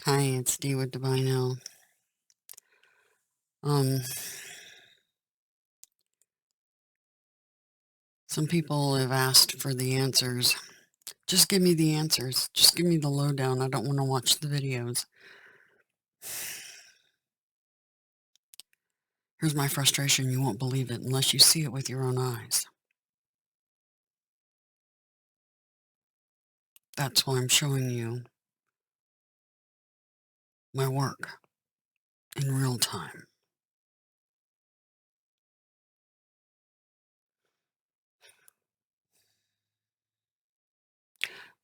Hi, it's Dee with Divine L. Um, some people have asked for the answers. Just give me the answers. Just give me the lowdown. I don't want to watch the videos. Here's my frustration. You won't believe it unless you see it with your own eyes. That's why I'm showing you my work in real time.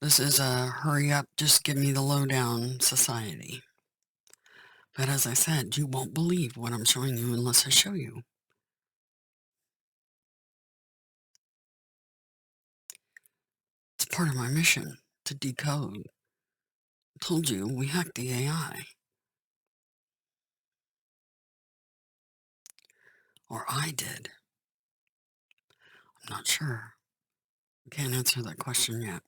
This is a hurry up, just give me the lowdown society. But as I said, you won't believe what I'm showing you unless I show you. It's part of my mission to decode. I told you we hacked the AI. Or I did. I'm not sure. I can't answer that question yet.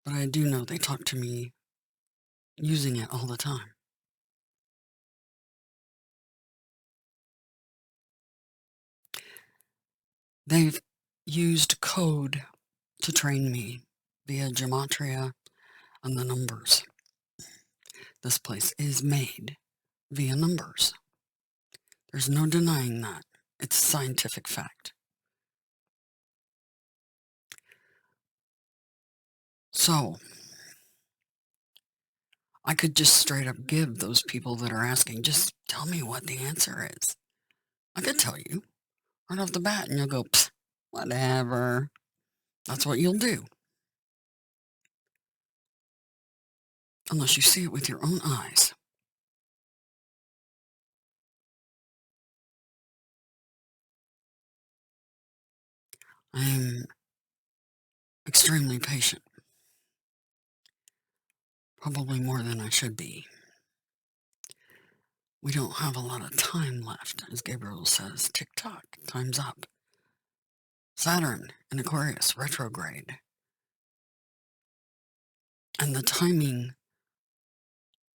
But I do know they talk to me using it all the time. They've used code to train me via gematria and the numbers. This place is made via numbers. There's no denying that. It's a scientific fact. So, I could just straight up give those people that are asking, just tell me what the answer is. I could tell you right off the bat, and you'll go, pfft, whatever. That's what you'll do. Unless you see it with your own eyes. I'm extremely patient. Probably more than I should be. We don't have a lot of time left, as Gabriel says. Tick-tock, time's up. Saturn in Aquarius, retrograde. And the timing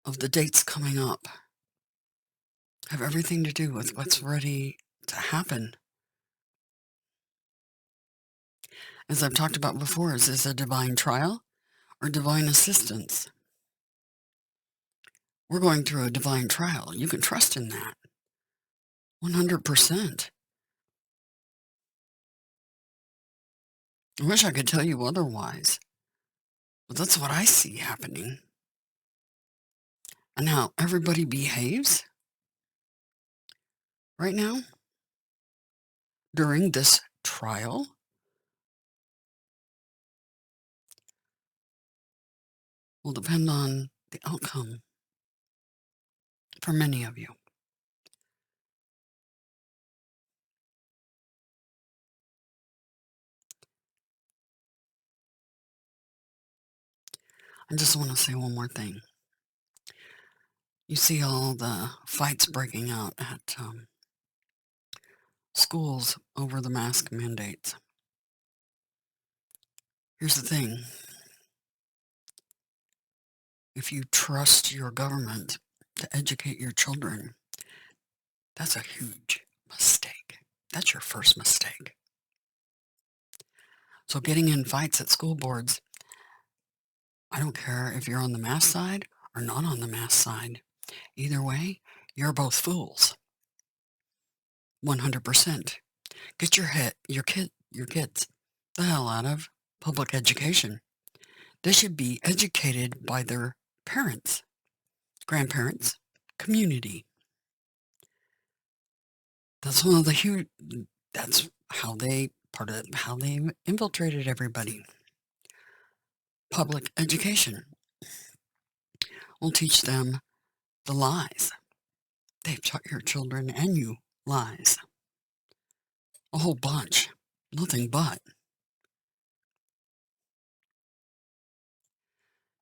of the dates coming up have everything to do with what's ready to happen. As I've talked about before, is this a divine trial or divine assistance? We're going through a divine trial. You can trust in that. 100%. I wish I could tell you otherwise, but that's what I see happening. And how everybody behaves right now during this trial will depend on the outcome for many of you. I just want to say one more thing. You see all the fights breaking out at schools over the mask mandates. Here's the thing. If you trust your government to educate your children, that's a huge mistake. That's your first mistake. So getting in fights at school boards, I don't care if you're on the mask side or not on the mask side. Either way, you're both fools. 100%. Get your kids the hell out of public education. They should be educated by their parents, grandparents, community. That's one of the huge, that's how they, part of how they infiltrated everybody. Public education will teach them the lies. They've taught your children and you lies. A whole bunch. Nothing but.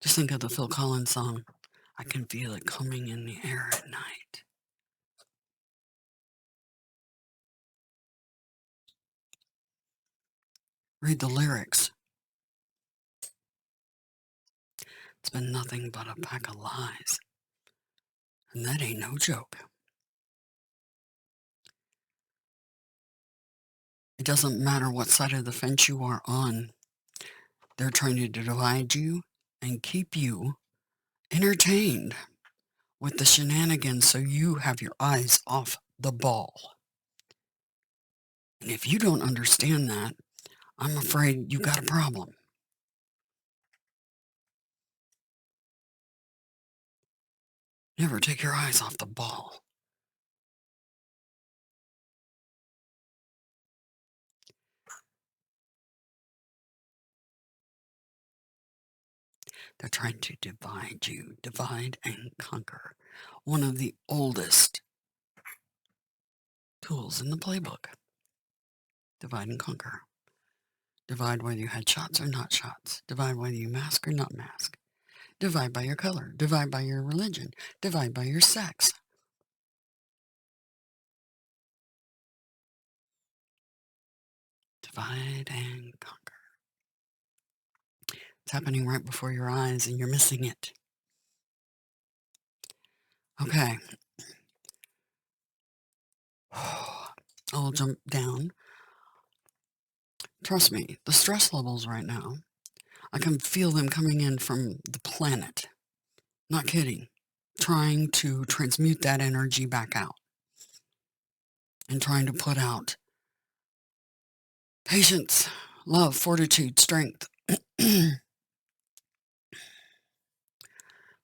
Just think of the Phil Collins song, I Can Feel It Coming in the Air at Night. Read the lyrics. It's been nothing but a pack of lies. And that ain't no joke. It doesn't matter what side of the fence you are on. They're trying to divide you and keep you entertained with the shenanigans so you have your eyes off the ball. And if you don't understand that, I'm afraid you got a problem. Never take your eyes off the ball. They're trying to divide you, divide and conquer. One of the oldest tools in the playbook. Divide and conquer. Divide whether you had shots or not shots. Divide whether you mask or not mask. Divide by your color. Divide by your religion. Divide by your sex. Divide and conquer. It's happening right before your eyes and you're missing it. Okay. I'll jump down. Trust me, the stress levels right now, I can feel them coming in from the planet. Not kidding. Trying to transmute that energy back out. And trying to put out patience, love, fortitude, strength.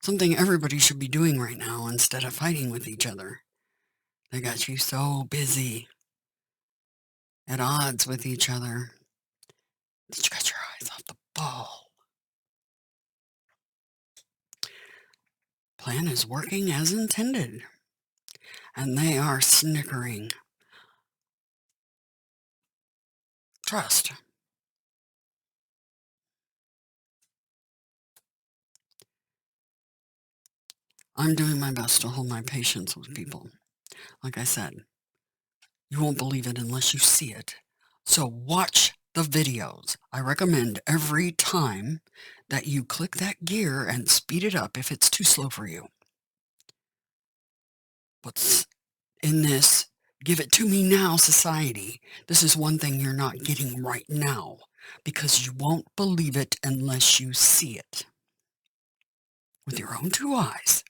Something everybody should be doing right now instead of fighting with each other. They got you so busy, at odds with each other, that you got your eyes off the ball. Plan is working as intended, and they are snickering. Trust. I'm doing my best to hold my patience with people. Like I said, you won't believe it unless you see it. So watch the videos. I recommend every time that you click that gear and speed it up if it's too slow for you. What's in this give it to me now society? This is one thing you're not getting right now because you won't believe it unless you see it with your own two eyes.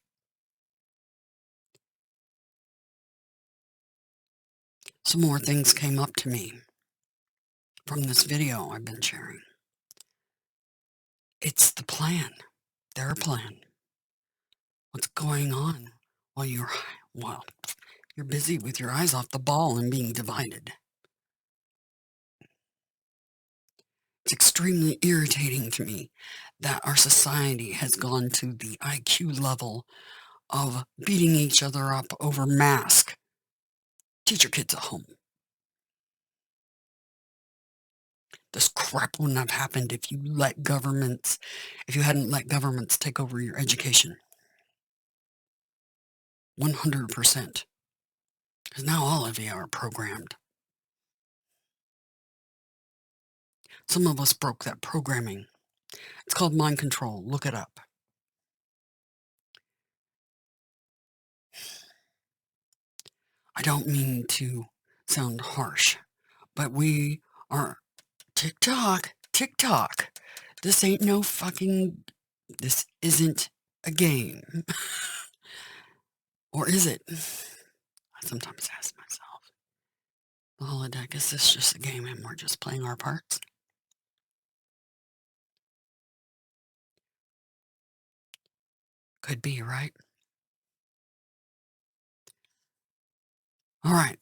Some more things came up to me from this video I've been sharing. It's the plan, their plan. What's going on while you're busy with your eyes off the ball and being divided. It's extremely irritating to me that our society has gone to the IQ level of beating each other up over mask. Teach your kids at home. This crap wouldn't have happened if you hadn't let governments take over your education. 100%. Because now all of you are programmed. Some of us broke that programming. It's called mind control. Look it up. I don't mean to sound harsh, but we are TikTok. This ain't no fucking, this isn't a game. Or is it? I sometimes ask myself, the holodeck, is this just a game and we're just playing our parts? Could be, right? All right,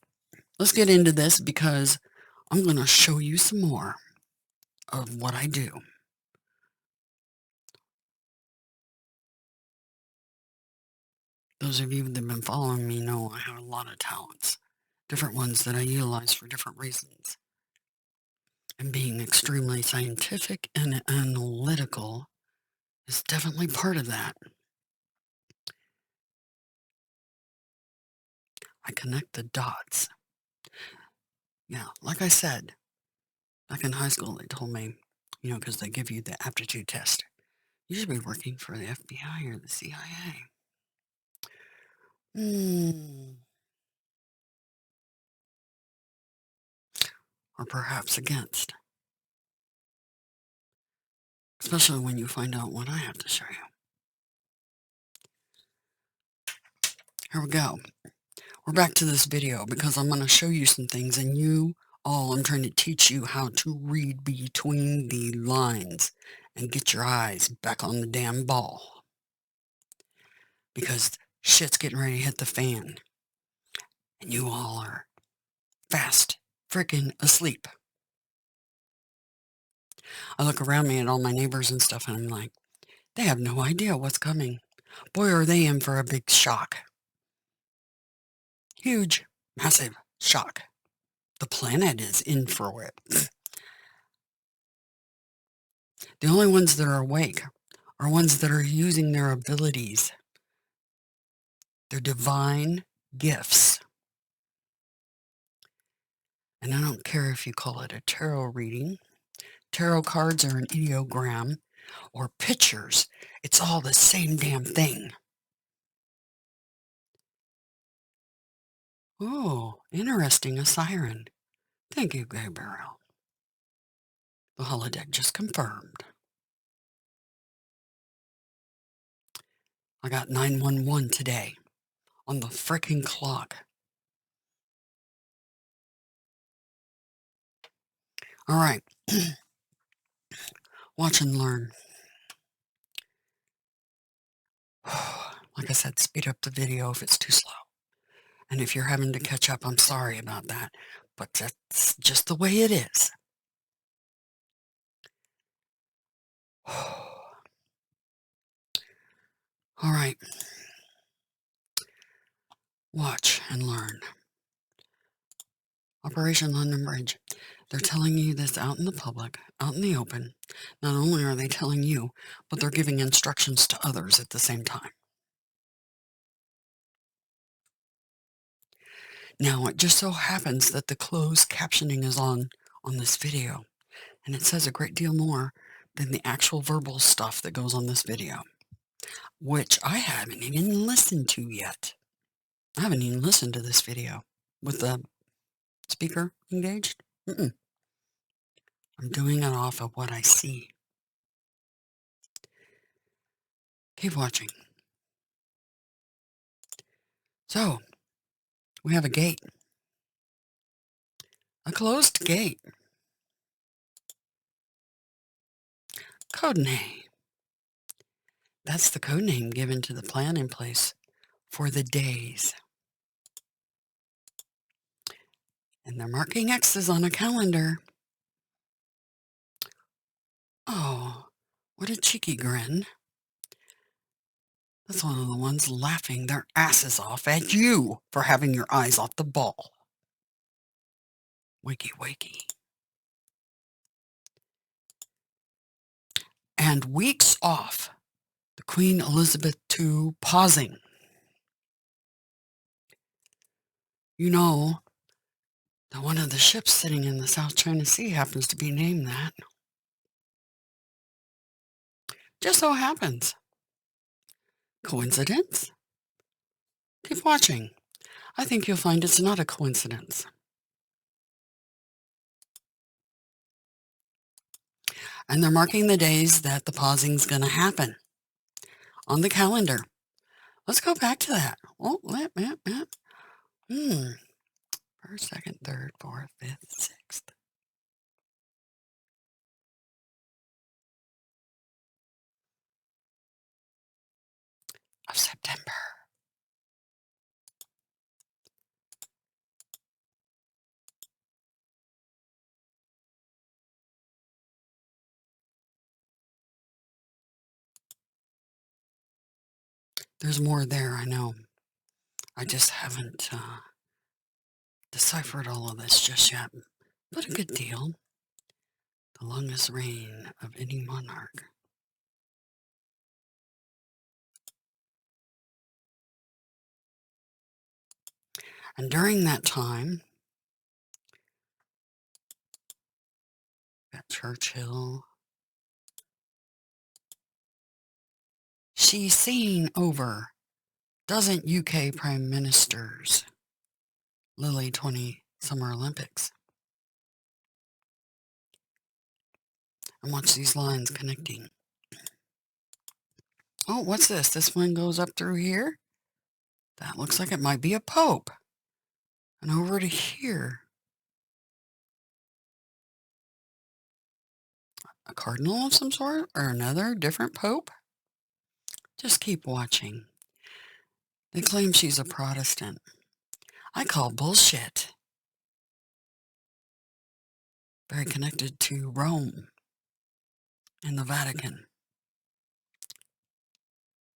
let's get into this because I'm going to show you some more of what I do. Those of you that have been following me know I have a lot of talents, different ones that I utilize for different reasons. And being extremely scientific and analytical is definitely part of that. I connect the dots. Yeah, like I said, back in high school they told me, because they give you the aptitude test. You should be working for the FBI or the CIA. Or perhaps against. Especially when you find out what I have to show you. Here we go. We're back to this video because I'm going to show you some things, and I'm trying to teach you how to read between the lines and get your eyes back on the damn ball. Because shit's getting ready to hit the fan. And you all are fast freaking asleep. I look around me at all my neighbors and stuff, and I'm like, they have no idea what's coming. Boy, are they in for a big shock. Huge, massive shock. The planet is in for it. The only ones that are awake are ones that are using their abilities, their divine gifts. And I don't care if you call it a tarot reading, tarot cards or an ideogram, or pictures. It's all the same damn thing. Oh, interesting, a siren. Thank you, Gabriel. The holodeck just confirmed. I got 911 today on the frickin' clock. All right. Watch and learn. Like I said, speed up the video if it's too slow. And if you're having to catch up, I'm sorry about that. But that's just the way it is. All right. Watch and learn. Operation London Bridge. They're telling you this out in the public, out in the open. Not only are they telling you, but they're giving instructions to others at the same time. Now, it just so happens that the closed captioning is on this video, and it says a great deal more than the actual verbal stuff that goes on this video, which I haven't even listened to yet. I haven't even listened to this video with the speaker engaged. I'm doing it off of what I see. Keep watching. So, we have a gate. A closed gate. Code name. That's the code name given to the plan in place for the days. And they're marking X's on a calendar. Oh, what a cheeky grin. That's one of the ones laughing their asses off at you for having your eyes off the ball. Wakey, wakey. And weeks off, the Queen Elizabeth II pausing. You know that one of the ships sitting in the South China Sea happens to be named that. Just so happens. Coincidence? Keep watching. I think you'll find it's not a coincidence. And they're marking the days that the pausing's going to happen on the calendar. Let's go back to that. Oh, First, second, third, fourth, fifth, sixth. Of September. There's more there, I know. I just haven't deciphered all of this just yet. But a good deal. The longest reign of any monarch. And during that time, got Churchill, she's seen over dozen UK Prime Ministers. Lily 20 Summer Olympics. And watch these lines connecting. Oh, what's this? This one goes up through here? That looks like it might be a pope. And over to here. A cardinal of some sort? Or another different pope? Just keep watching. They claim she's a Protestant. I call bullshit. Very connected to Rome and the Vatican.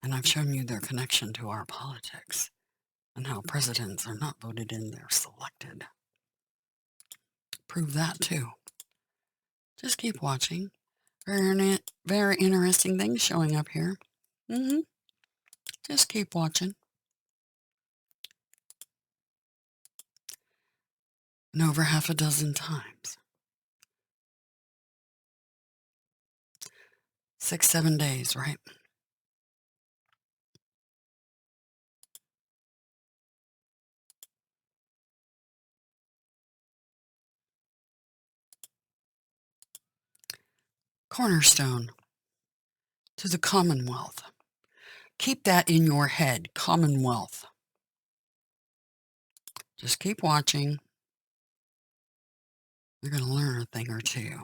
And I've shown you their connection to our politics and how presidents are not voted in, they're selected. Prove that too. Just keep watching. Very interesting things showing up here. Just keep watching. And over half a dozen times. 6, 7 days, right? Cornerstone to the Commonwealth. Keep that in your head, Commonwealth. Just keep watching. You're going to learn a thing or two.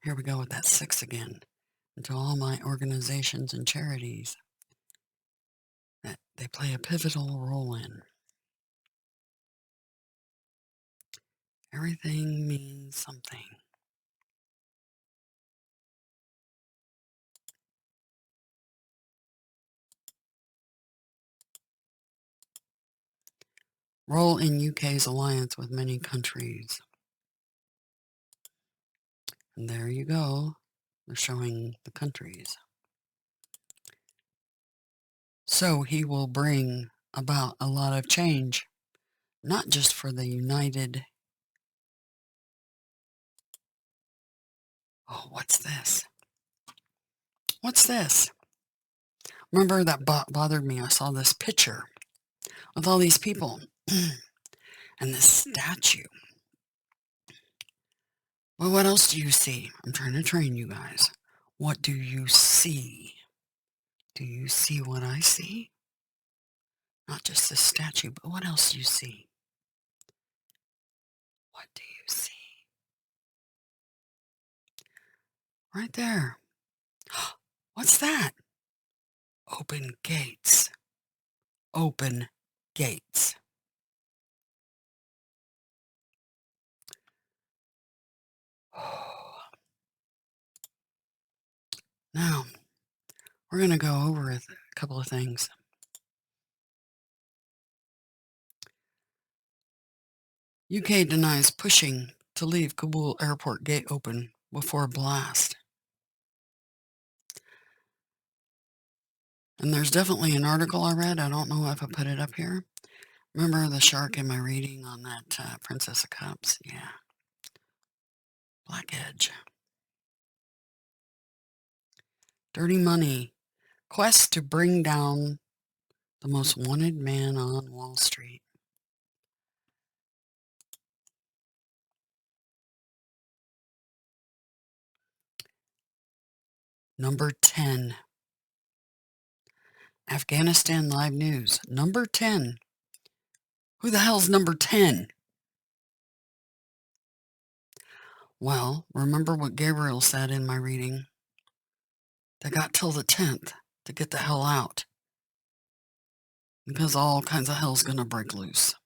Here we go with that 6 again. And to all my organizations and charities that they play a pivotal role in. Everything means something. Role in UK's alliance with many countries. And there you go. They're showing the countries. So he will bring about a lot of change, not just for the United... Oh, what's this? What's this? Remember that bothered me. I saw this picture with all these people and this statue. Well, what else do you see? I'm trying to train you guys. What do you see? Do you see what I see? Not just this statue, but what else do you see? What do you see? Right there. What's that? Open gates. Open gates. Now, we're going to go over a couple of things. UK denies pushing to leave Kabul airport gate open before blast. And there's definitely an article I read. I don't know if I put it up here. Remember the shark in my reading on that Princess of Cups? Yeah. Black Edge. Dirty money. Quest to bring down the most wanted man on Wall Street. Number 10. Afghanistan Live News. Number 10. Who the hell's number 10? Well, remember what Gabriel said in my reading? They got till the 10th to get the hell out. Because all kinds of hell's going to break loose.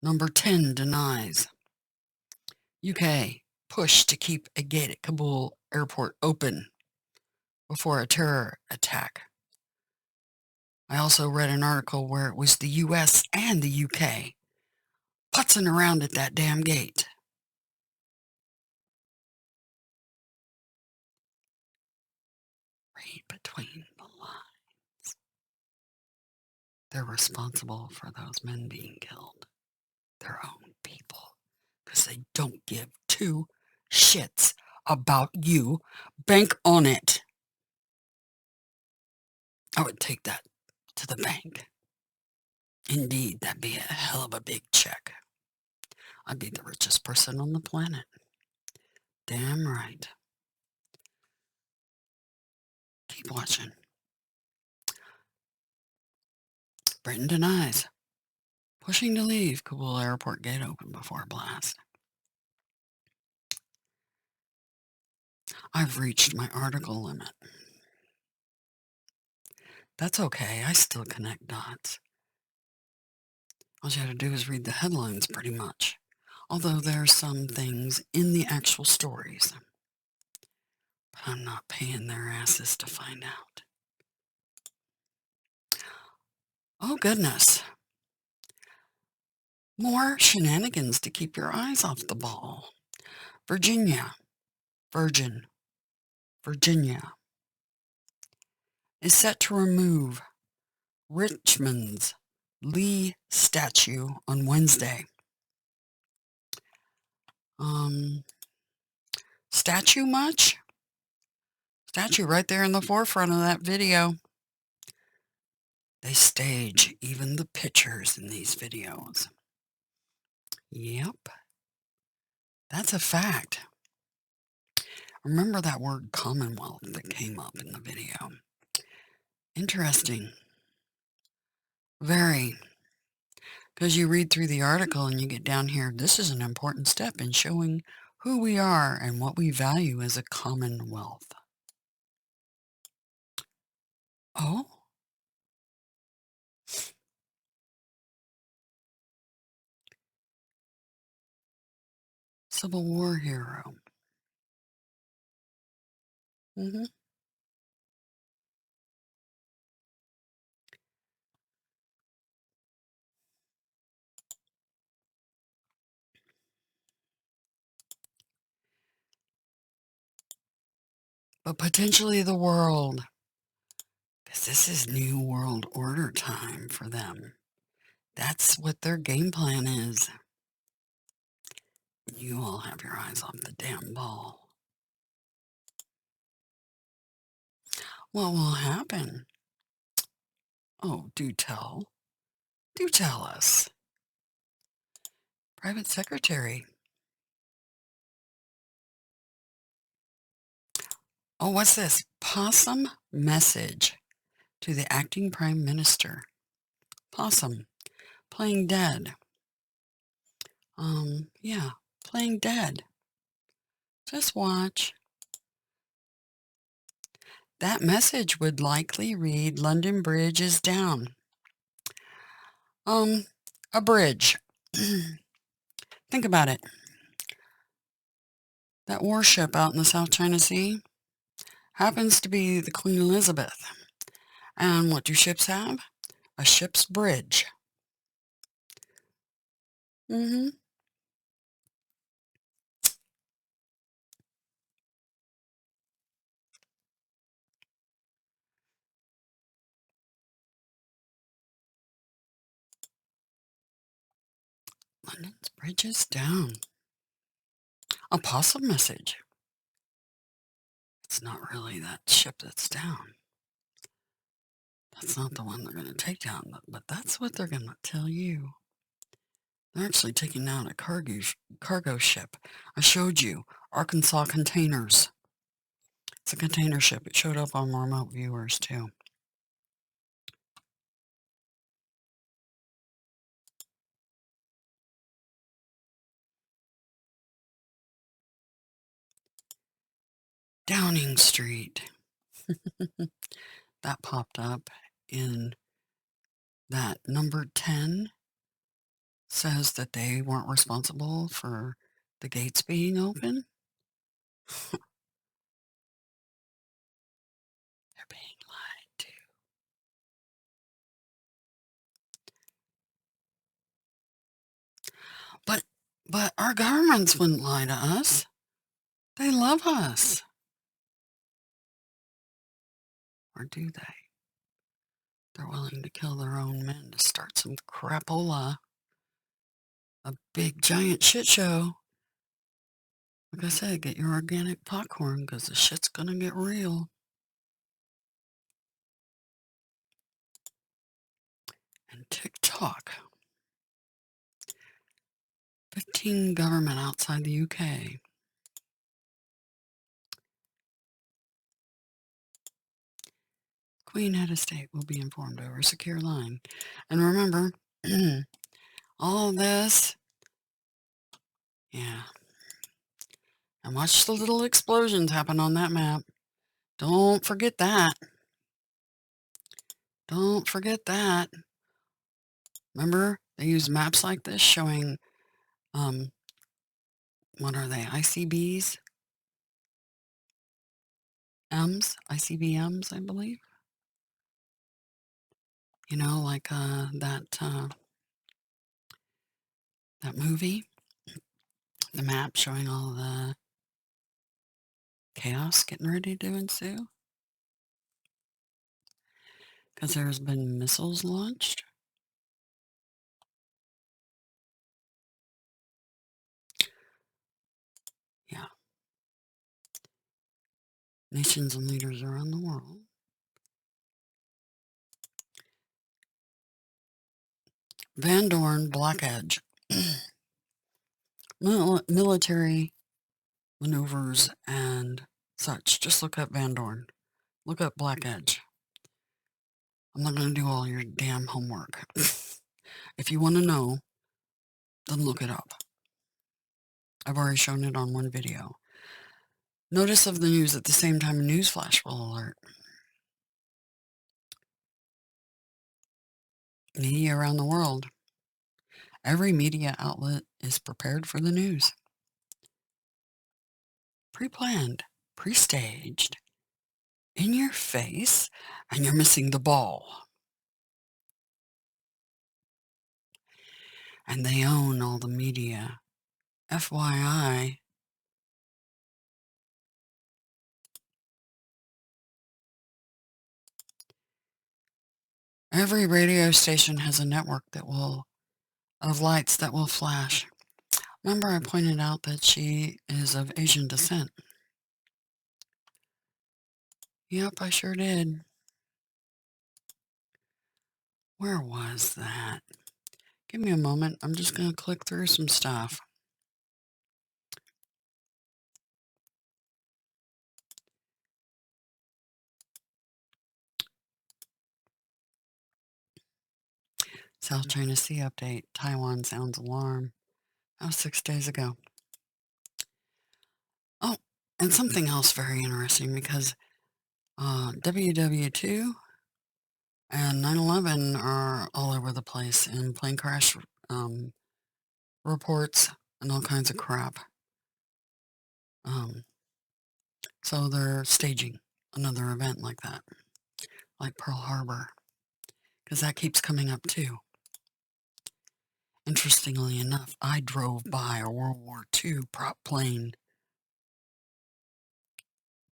Number 10 denies. UK push to keep a gate at Kabul airport open before a terror attack. I also read an article where it was the US and the UK putzing around at that damn gate. Read between the lines. They're responsible for those men being killed. Their own people. Because they don't give two shits about you. Bank on it. I would take that to the bank. Indeed, that'd be a hell of a big check. I'd be the richest person on the planet. Damn right. Keep watching. Britain denies. Pushing to leave. Kabul airport gate open before blast. I've reached my article limit. That's okay. I still connect dots. All you have to do is read the headlines pretty much. Although there are some things in the actual stories. But I'm not paying their asses to find out. Oh goodness. More shenanigans to keep your eyes off the ball. Virginia is set to remove Richmond's Lee statue on Wednesday. Statue much? Statue right there in the forefront of that video. They stage even the pictures in these videos. Yep. That's a fact. Remember that word Commonwealth that came up in the video. Interesting. Very. Because you read through the article and you get down here, this is an important step in showing who we are and what we value as a commonwealth. Oh? Civil War hero. But potentially the world. Because this is New World Order time for them. That's what their game plan is. You all have your eyes off the damn ball. What will happen? Oh, do tell. Do tell us. Private Secretary. Oh, what's this? Possum message to the acting Prime Minister. Possum. Playing dead. Yeah. Playing dead. Just watch. That message would likely read, London Bridge is down. A bridge. Think about it. That warship out in the South China Sea happens to be the Queen Elizabeth. And what do ships have? A ship's bridge. London's bridge is down. A possum message. It's not really that ship that's down. That's not the one they're going to take down, but that's what they're going to tell you. They're actually taking down a cargo ship. I showed you. Arkansas Containers. It's a container ship. It showed up on remote viewers, too. Downing Street. That popped up in that number 10 says that they weren't responsible for the gates being open. They're being lied to. But our governments wouldn't lie to us. They love us. Or do they? They're willing to kill their own men to start some crapola. A big giant shit show. Like I said, get your organic popcorn because the shit's gonna get real. And TikTok. 15 government outside the UK. Queen head of state will be informed over secure line. And remember, all this, yeah. And watch the little explosions happen on that map. Don't forget that. Don't forget that. Remember, they use maps like this showing, what are they, ICBs? ICBMs, I believe. You know, like that movie, the map showing all the chaos getting ready to ensue. Because there's been missiles launched. Yeah. Nations and leaders around the world. Van Dorn, Black Edge. Military maneuvers and such. Just look up Van Dorn. Look up Black Edge. I'm not going to do all your damn homework. If you want to know, then look it up. I've already shown it on one video. Notice of the news at the same time a news flash will alert. Media around the world. Every media outlet is prepared for the news. Pre-planned, pre-staged, in your face, and you're missing the ball. And they own all the media. FYI, every radio station has a network of lights that will flash. Remember I pointed out that she is of Asian descent? Yep, I sure did. Where was that? Give me a moment. I'm just going to click through some stuff. South China Sea update. Taiwan sounds alarm. That was 6 days ago. Oh, and something else very interesting because WW2 and 9/11 are all over the place in plane crash reports and all kinds of crap. So they're staging another event like that, like Pearl Harbor, because that keeps coming up too. Interestingly enough, I drove by a World War II prop plane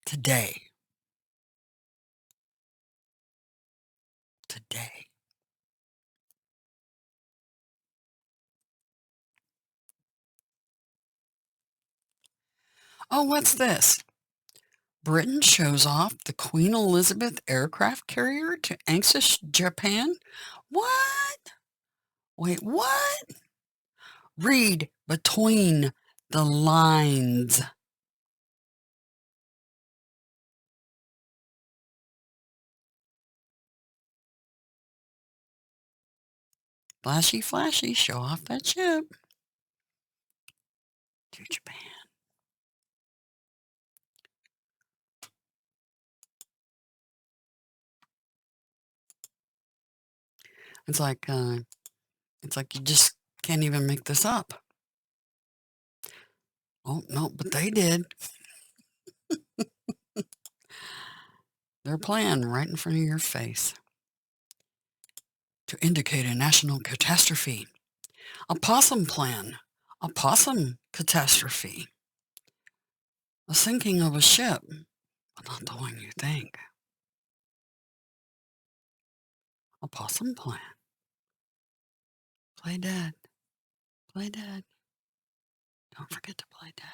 today. Oh, what's this? Britain shows off the Queen Elizabeth aircraft carrier to anxious Japan? What? Wait, what? Read between the lines. Flashy, flashy, show off that ship to Japan. It's like you just can't even make this up. Oh, no, but they did. They're playing right in front of your face to indicate a national catastrophe. A possum plan. A possum catastrophe. A sinking of a ship, but not the one you think. A possum plan. Play dead. Play dead. Don't forget to play dead.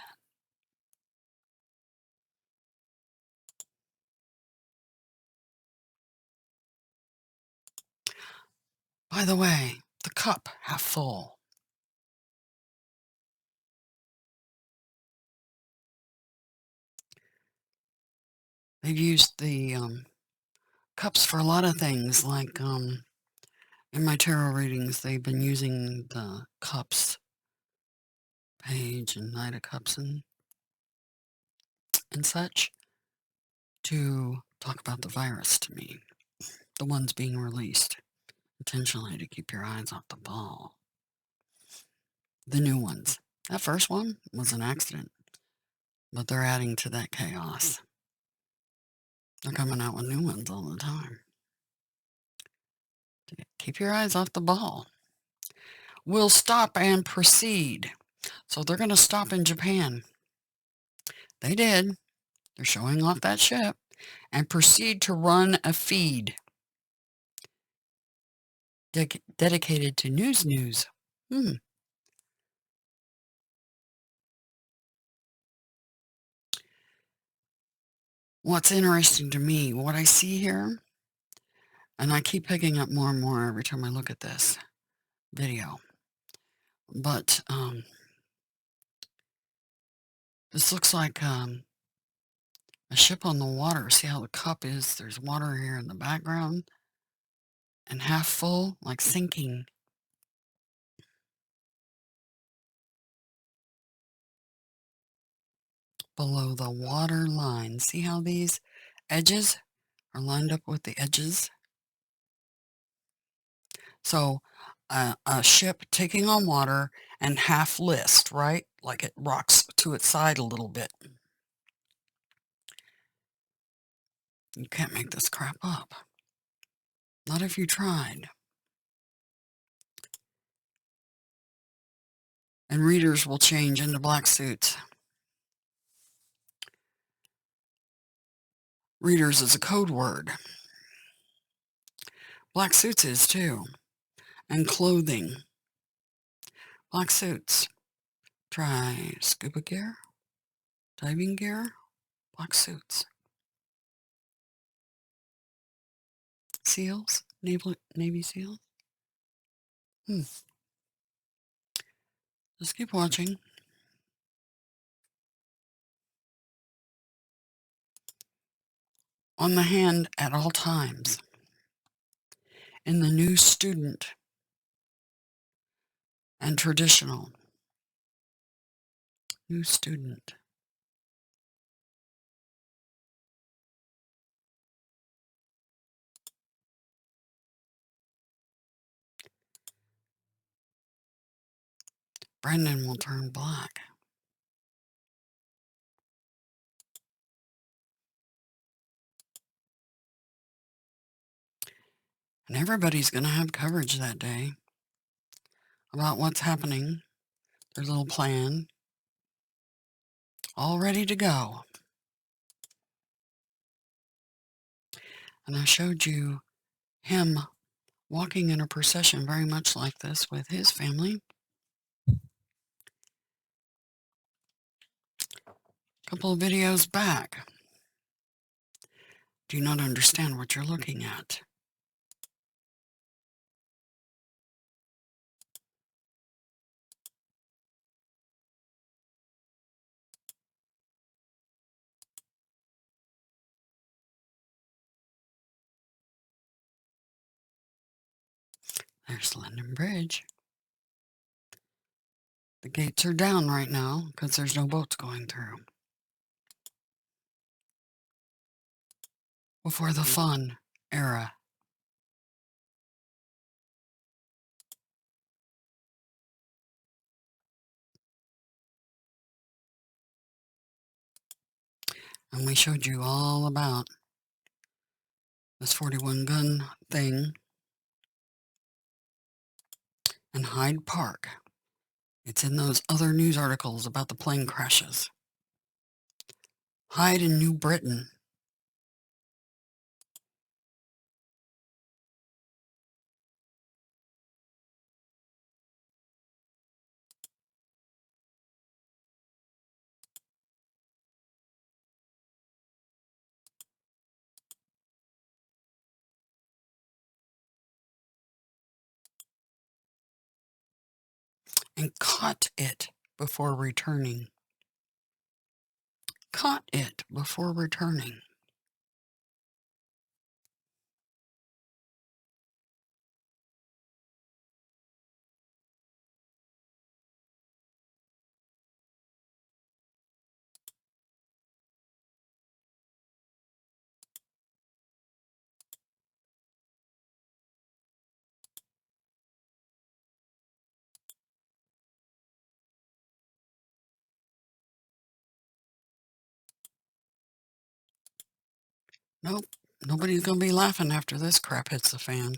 By the way, the cup half full. They've used the cups for a lot of things, like in my tarot readings, they've been using the cups page and Knight of Cups and such to talk about the virus to me, the ones being released intentionally to keep your eyes off the ball. The new ones. That first one was an accident, but they're adding to that chaos. They're coming out with new ones all the time. Keep your eyes off the ball. We'll stop and proceed. So they're going to stop in Japan. They did. They're showing off that ship and proceed to run a feed dedicated to news. What's interesting to me, what I see here, and I keep picking up more and more every time I look at this video, but this looks like a ship on the water. See how the cup is? There's water here in the background and half full, like sinking. Below the water line. See how these edges are lined up with the edges? So a ship taking on water and half list, right? Like it rocks to its side a little bit. You can't make this crap up. Not if you tried. And readers will change into black suits. Readers is a code word. Black suits is too. And clothing. Black suits. Try scuba gear, diving gear, black suits. SEALs, Navy SEALs. Just keep watching. On the hand at all times. In the new student and traditional. New student. Brendan will turn black. And everybody's going to have coverage that day about what's happening. Their little plan. All ready to go. And I showed you him walking in a procession very much like this with his family. A couple of videos back. Do you not understand what you're looking at? There's London Bridge. The gates are down right now because there's no boats going through. Before the fun era. And we showed you all about this 41 gun thing in Hyde Park. It's in those other news articles about the plane crashes. Hyde in New Britain. and caught it before returning. Caught it before returning. Nope, nobody's going to be laughing after this crap hits the fan.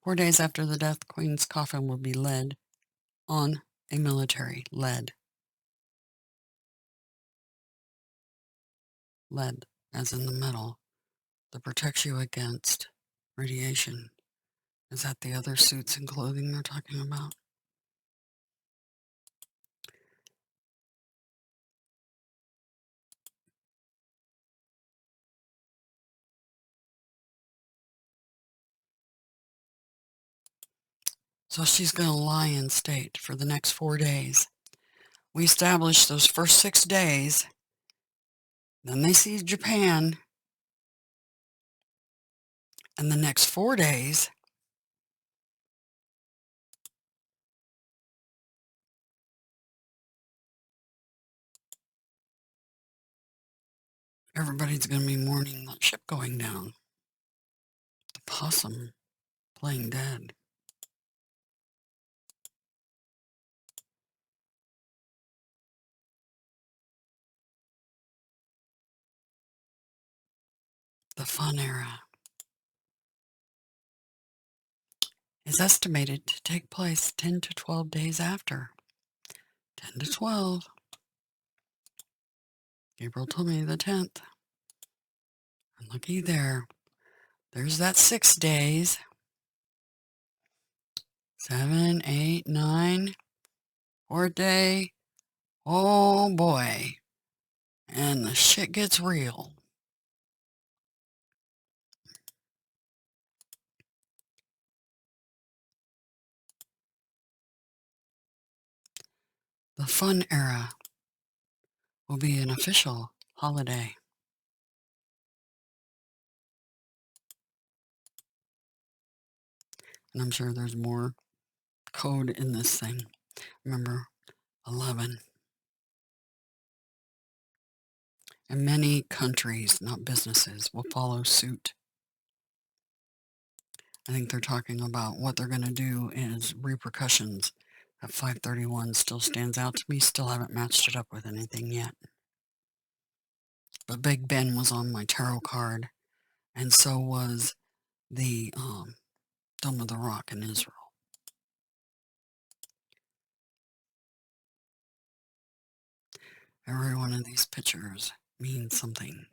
4 days after the death, the Queen's coffin will be led on a military lead, as in the metal, that protects you against radiation. Is that the other suits and clothing they're talking about? So she's going to lie in state for the next 4 days. We established those first 6 days. Then they see Japan. And the next 4 days, everybody's going to be mourning that ship going down. The possum playing dead. The fun era is estimated to take place 10 to 12 days after. 10 to 12. Gabriel told me the 10th. And looky there. There's that 6 days. 7, 8, 9. 4th day. Oh boy. And the shit gets real. The fun era will be an official holiday. And I'm sure there's more code in this thing. Remember, 11. And many countries, not businesses, will follow suit. I think they're talking about what they're going to do is repercussions. That 531 still stands out to me. Still haven't matched it up with anything yet. But Big Ben was on my tarot card, and so was the Dome of the Rock in Israel. Every one of these pictures means something.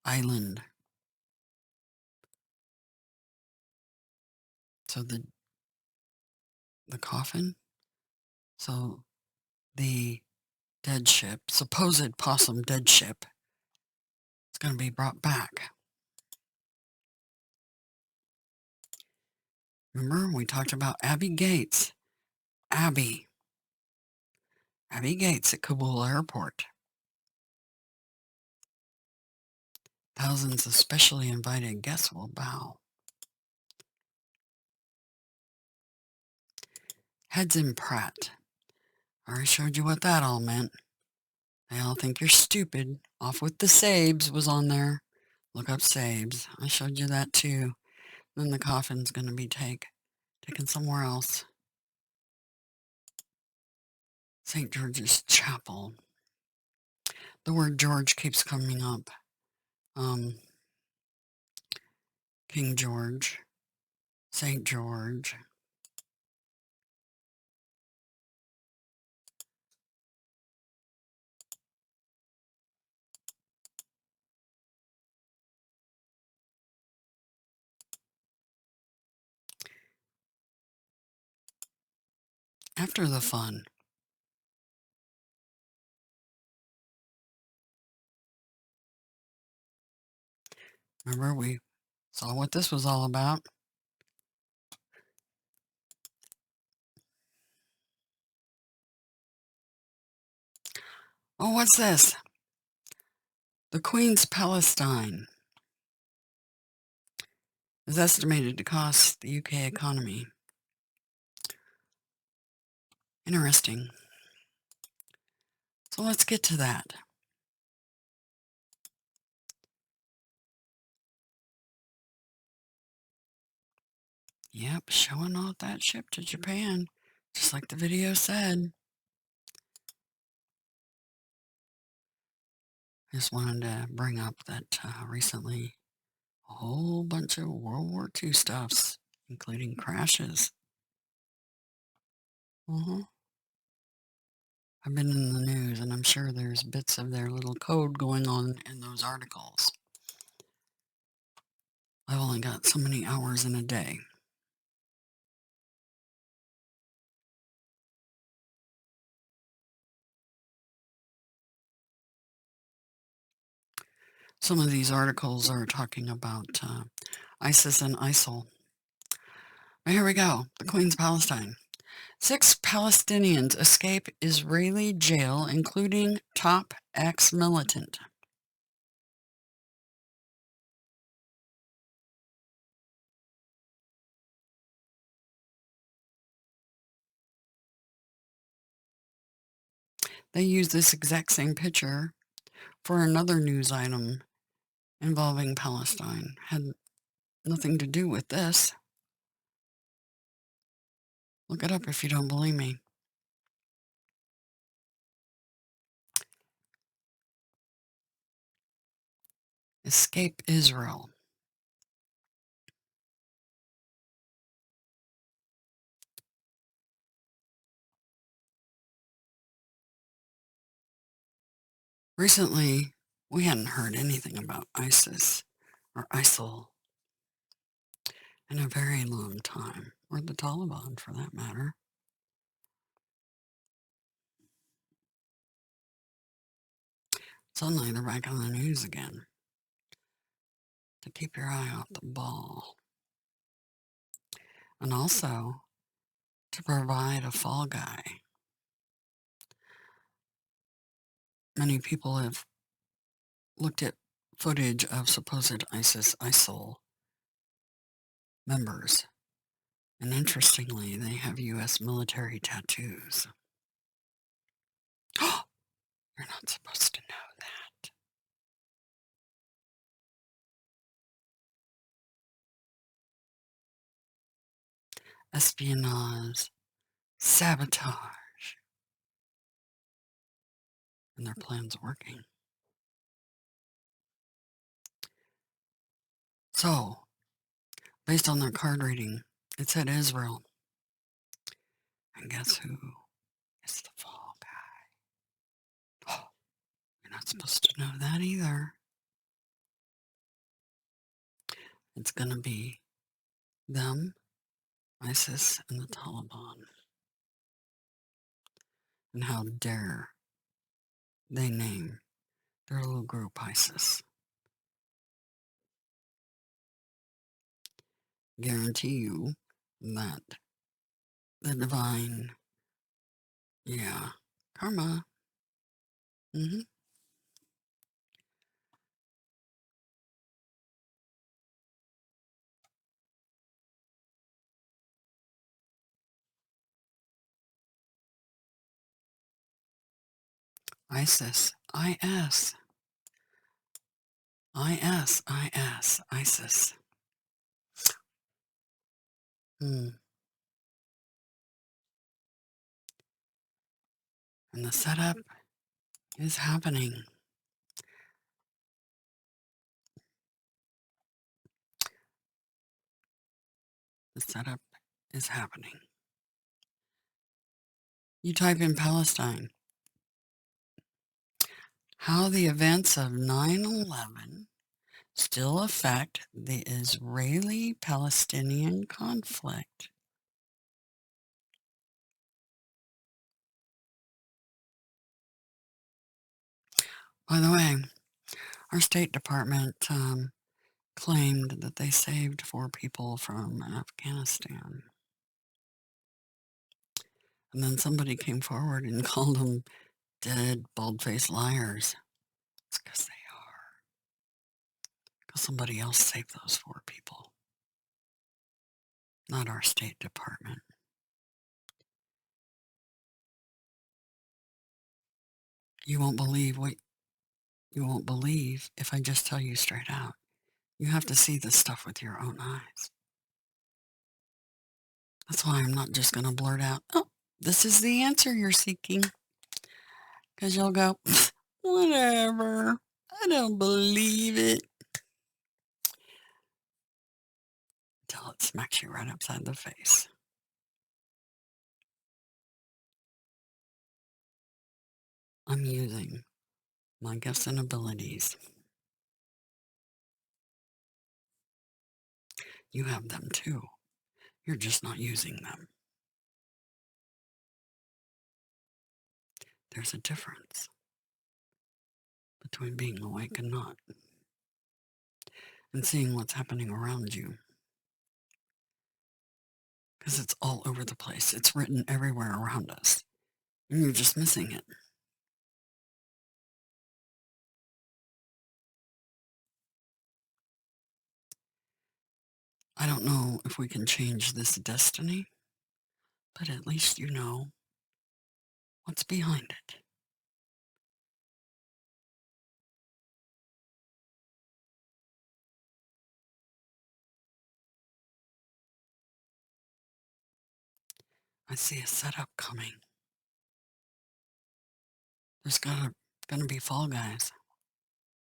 Island. So the coffin. So the dead ship, supposed possum dead ship, is going to be brought back. Remember, we talked about Abby Gates. Abby Gates at Kabul airport. Thousands of specially invited guests will bow. Heads in Pratt. I already showed you what that all meant. They all think you're stupid. Off with the Sabes was on there. Look up Sabes. I showed you that too. Then the coffin's going to be taken somewhere else. St. George's Chapel. The word George keeps coming up. King George. St. George. After the fun. Remember, we saw what this was all about. Oh, what's this? The Queen's Palestine is estimated to cost the UK economy. Interesting. So let's get to that. Yep, showing off that ship to Japan, just like the video said. Just wanted to bring up that recently a whole bunch of World War II stuffs, including crashes. I've been in the news, and I'm sure there's bits of their little code going on in those articles. I've only got so many hours in a day. Some of these articles are talking about ISIS and ISIL. But here we go. The Queen's Palestine. 6 Palestinians escape Israeli jail, including top ex-militant. They used this exact same picture for another news item involving Palestine. Had nothing to do with this. Look it up if you don't believe me. Escape Israel. Recently, we hadn't heard anything about ISIS or ISIL in a very long time, or the Taliban for that matter. Suddenly they're back on the news again. To keep your eye off the ball. And also to provide a fall guy. Many people have looked at footage of supposed ISIL members. And interestingly, they have U.S. military tattoos. Oh, you're not supposed to know that. Espionage, sabotage, and their plan's working. So, based on their card reading, it said Israel. And guess who is the fall guy? Oh, you're not supposed to know that either. It's going to be them, ISIS, and the Taliban. And how dare they name their little group ISIS. Guarantee you that the divine, karma. ISIS, IS, ISIS. And the setup is happening. The setup is happening. You type in Palestine. How the events of 9/11 still affect the Israeli-Palestinian conflict. By the way, our State Department claimed that they saved 4 people from Afghanistan. And then somebody came forward and called them dead, bald-faced liars. It's because they are. Because somebody else saved those 4 people, not our State Department. You won't believe if I just tell you straight out. You have to see this stuff with your own eyes. That's why I'm not just going to blurt out, oh, this is the answer you're seeking. Because you'll go, whatever. I don't believe it. Until it smacks you right upside the face. I'm using my gifts and abilities. You have them too. You're just not using them. There's a difference between being awake and not, and seeing what's happening around you. Because it's all over the place. It's written everywhere around us. And you're just missing it. I don't know if we can change this destiny, but at least you know what's behind it. I see a setup coming. There's gonna be fall guys.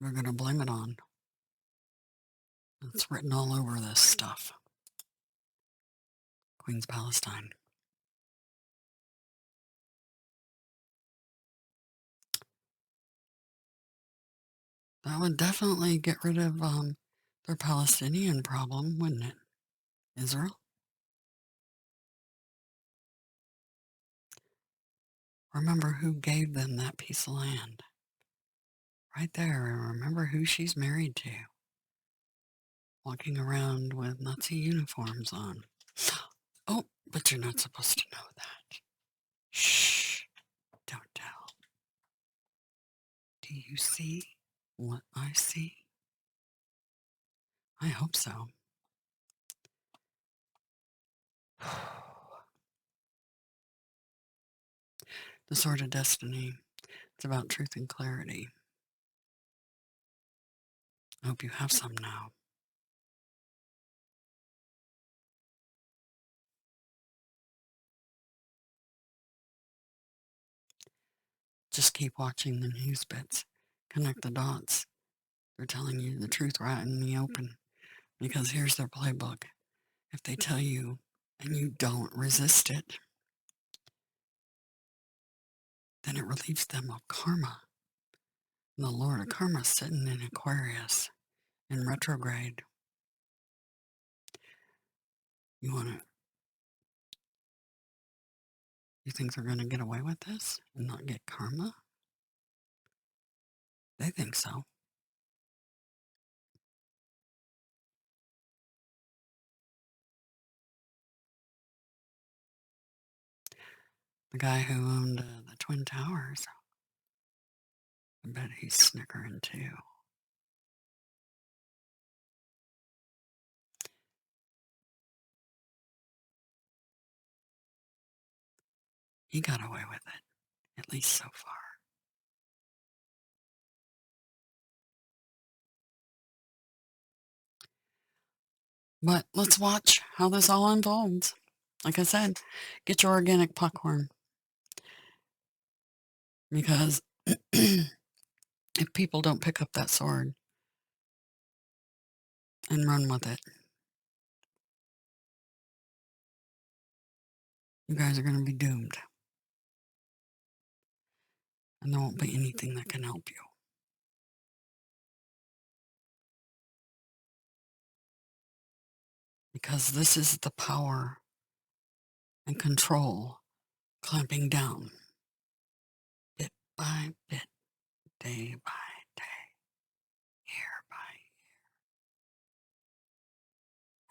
We're gonna blame it on. It's written all over this stuff. Queen's Palestine. That would definitely get rid of their Palestinian problem, wouldn't it? Israel? Remember who gave them that piece of land. Right there, and remember who she's married to. Walking around with Nazi uniforms on. Oh, but you're not supposed to know that. Shh, don't tell. Do you see what I see? I hope so. The Sword of Destiny. It's about truth and clarity. I hope you have some now. Just keep watching the news bits. Connect the dots. They're telling you the truth right in the open. Because here's their playbook. If they tell you and you don't resist it, then it relieves them of karma. And the Lord of Karma is sitting in Aquarius in retrograde. You think they're going to get away with this and not get karma? They think so. The guy who owned the Twin Towers, I bet he's snickering too. He got away with it, at least so far. But let's watch how this all unfolds. Like I said, get your organic popcorn. Because if people don't pick up that sword and run with it, you guys are going to be doomed. And there won't be anything that can help you. Because this is the power and control clamping down, bit by bit, day by day, year by year,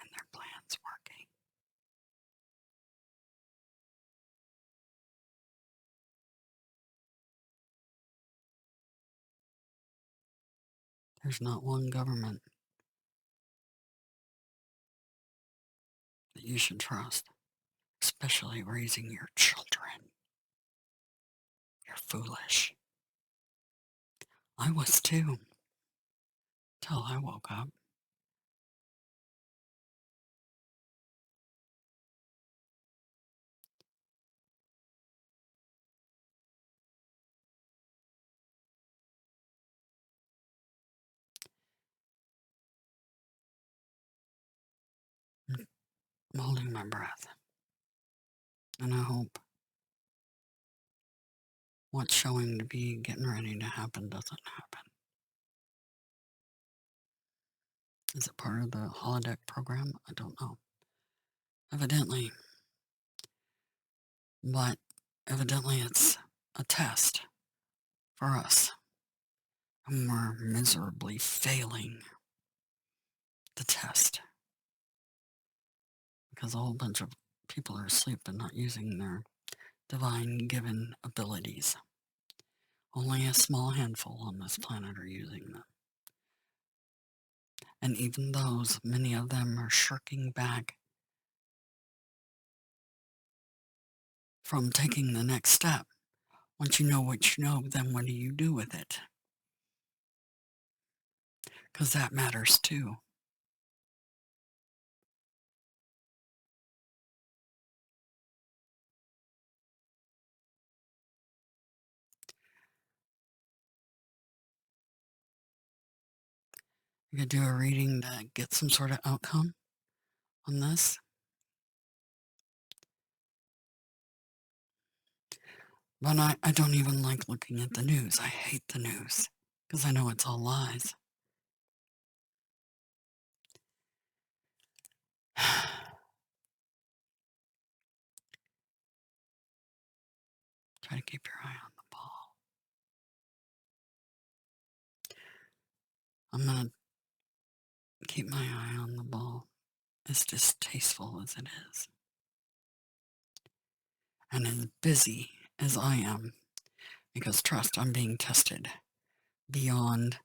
and their plan's working. There's not one government that you should trust, especially raising your children. You're foolish. I was too, till I woke up. I'm holding my breath, and I hope what's showing to be getting ready to happen doesn't happen. Is it part of the holodeck program? I don't know. Evidently. But evidently it's a test for us. And we're miserably failing the test. Because a whole bunch of people are asleep and not using their divine given abilities. Only a small handful on this planet are using them. And even those, many of them are shirking back from taking the next step. Once you know what you know, then what do you do with it? Because that matters too. You could do a reading to get some sort of outcome on this. But I don't even like looking at the news. I hate the news because I know it's all lies. Try to keep your eye on the ball. I'm going to keep my eye on the ball, as distasteful as it is. And as busy as I am, because trust, I'm being tested beyond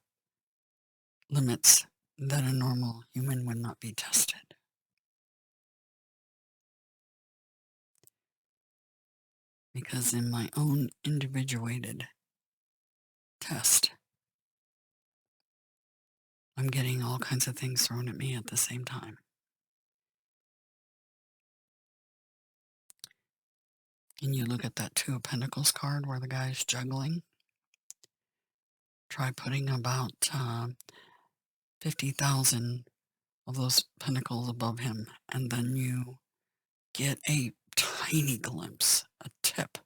limits that a normal human would not be tested. Because in my own individuated test, I'm getting all kinds of things thrown at me at the same time. And you look at that Two of Pentacles card where the guy's juggling. Try putting about 50,000 of those pentacles above him, and then you get a tiny glimpse, a tip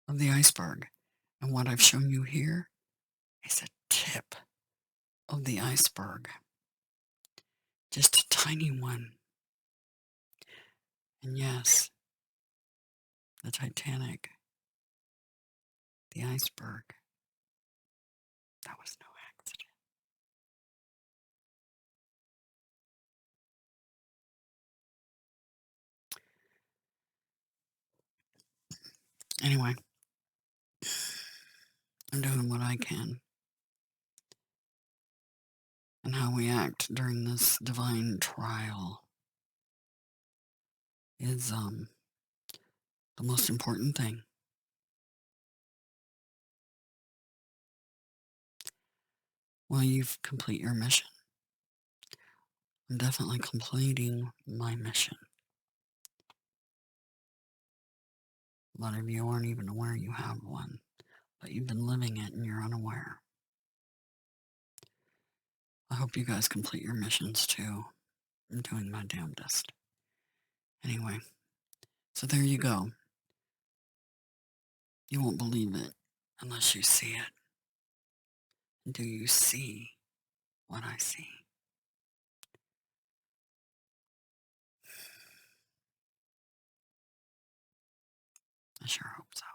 of the iceberg. And what I've shown you here is a tip of the iceberg. Just a tiny one. And yes, the Titanic, the iceberg, that was no accident. Anyway, I'm doing what I can. And how we act during this divine trial is the most important thing. Will you complete your mission? I'm definitely completing my mission. A lot of you aren't even aware you have one, but you've been living it and you're unaware. I hope you guys complete your missions too. I'm doing my damnedest. Anyway, so there you go. You won't believe it unless you see it. Do you see what I see? I sure hope so.